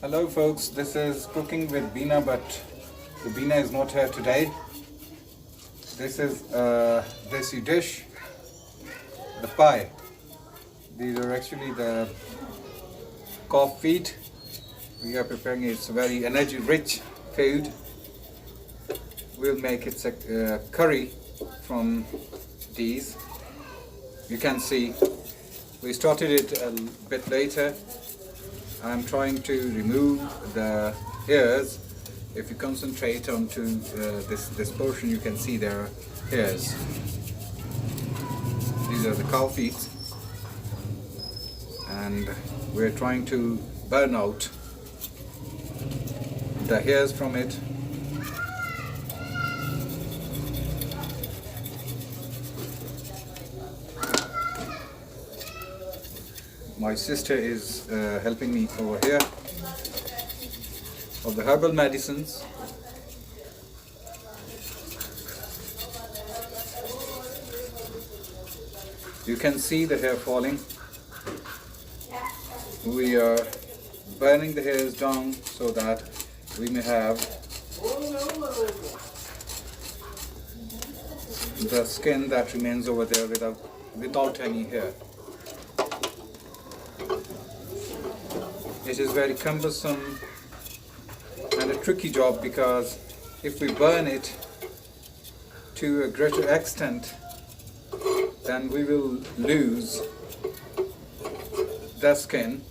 Hello folks, this is Cooking with Beena, but the Beena is not here today. This is a desi dish, the pie. These are actually the calf feet. We are preparing it. It's a very energy rich food. We'll make it a curry from these. You can see we started it a bit later. I'm trying to remove the hairs. If you concentrate onto this portion, you can see there are hairs. These are the cow feet, and we're trying to burn out the hairs from it. My sister is helping me over here of the herbal medicines. You can see the hair falling. We are burning the hairs down so that we may have the skin that remains over there without any hair. It is very cumbersome and a tricky job, because if we burn it to a greater extent, then we will lose the skin.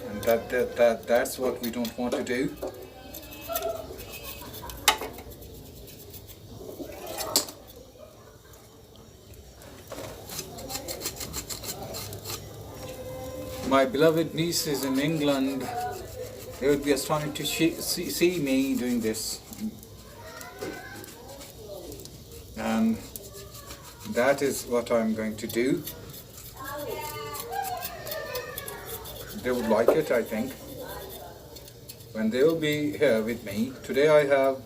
And that's what we don't want to do. My beloved niece is in England. They would be astonished to see me doing this. And that is what I'm going to do. They would like it, I think, when they will be here with me. Today I have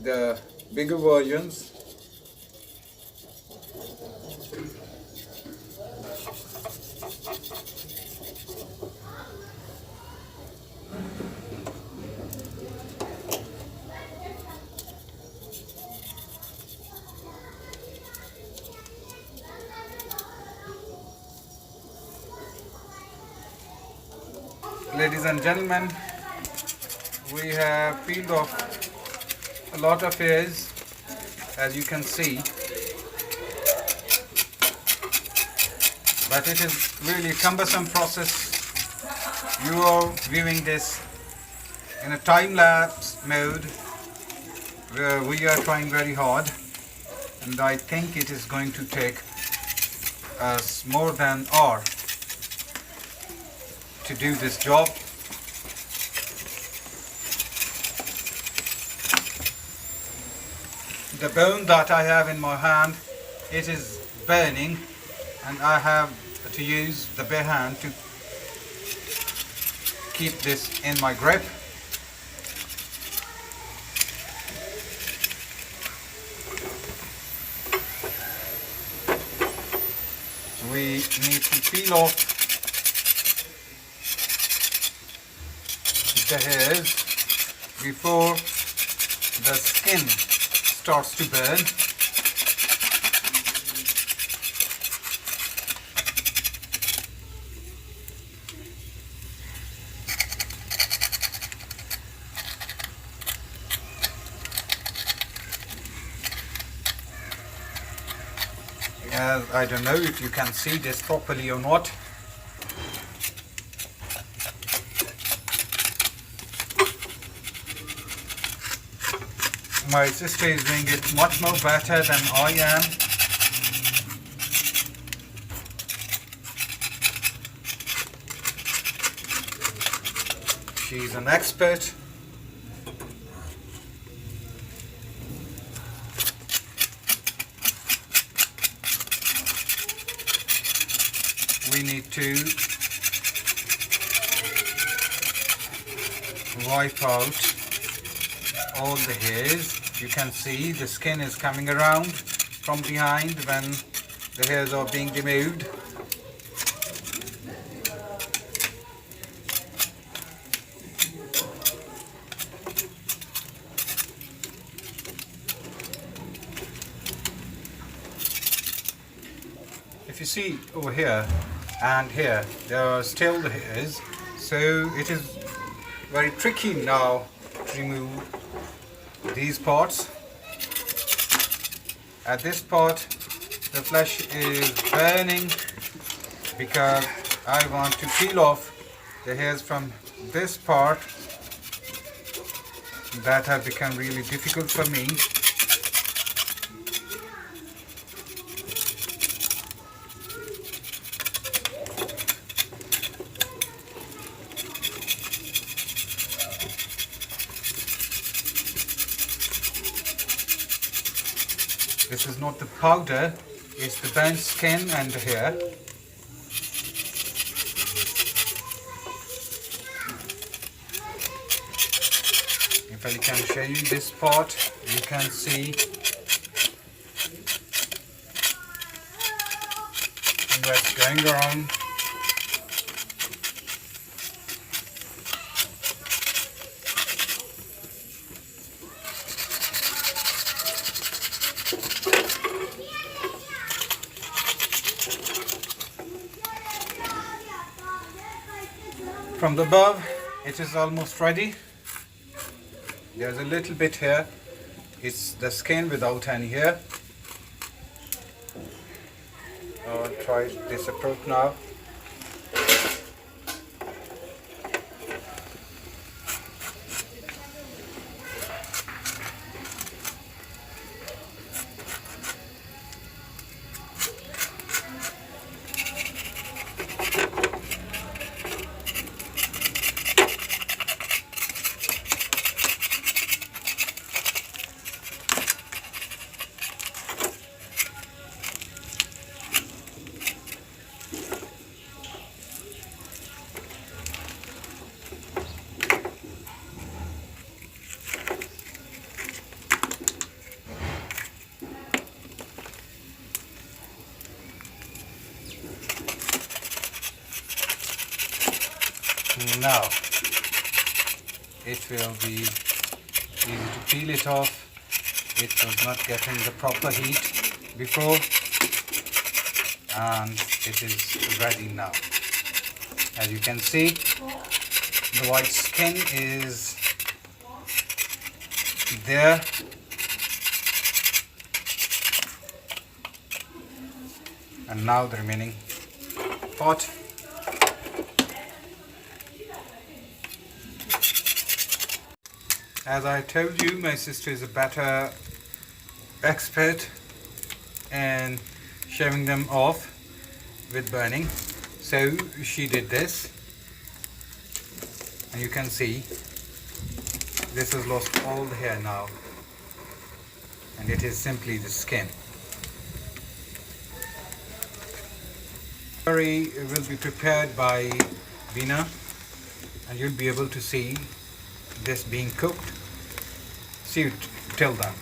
the bigger versions. Ladies and gentlemen, we have peeled off a lot of hairs, as you can see, but it is really a cumbersome process. You are viewing this in a time-lapse mode where we are trying very hard, and I think it is going to take us more than an hour to do this job. The bone that I have in my hand, it is burning, and I have to use the bare hand to keep this in my grip. We need to peel off the hairs before the skin starts to burn. I don't know if you can see this properly or not. My sister is doing it much more better than I am. She's an expert. We need to wipe out all the hairs. You can see the skin is coming around from behind when the hairs are being removed. if you see over here and here, there are still the hairs, so it is very tricky now to remove these parts. At this part, the flesh is burning because I want to peel off the hairs from this part that have become really difficult for me. This is not the powder, it's the burnt skin and the hair. If I can show you this part, you can see what's going on. From the above, it is almost ready. There's a little bit here. It's the skin without any hair. I'll try this approach now. Now it will be easy to peel it off. It was not getting the proper heat before, and it is ready now. As you can see, the white skin is there. And now the remaining part. As I told you, my sister is a better expert in shaving them off with burning. So she did this, and you can see this has lost all the hair now, and it is simply the skin. Curry will be prepared by Veena, and you'll be able to see this being cooked. See you till then.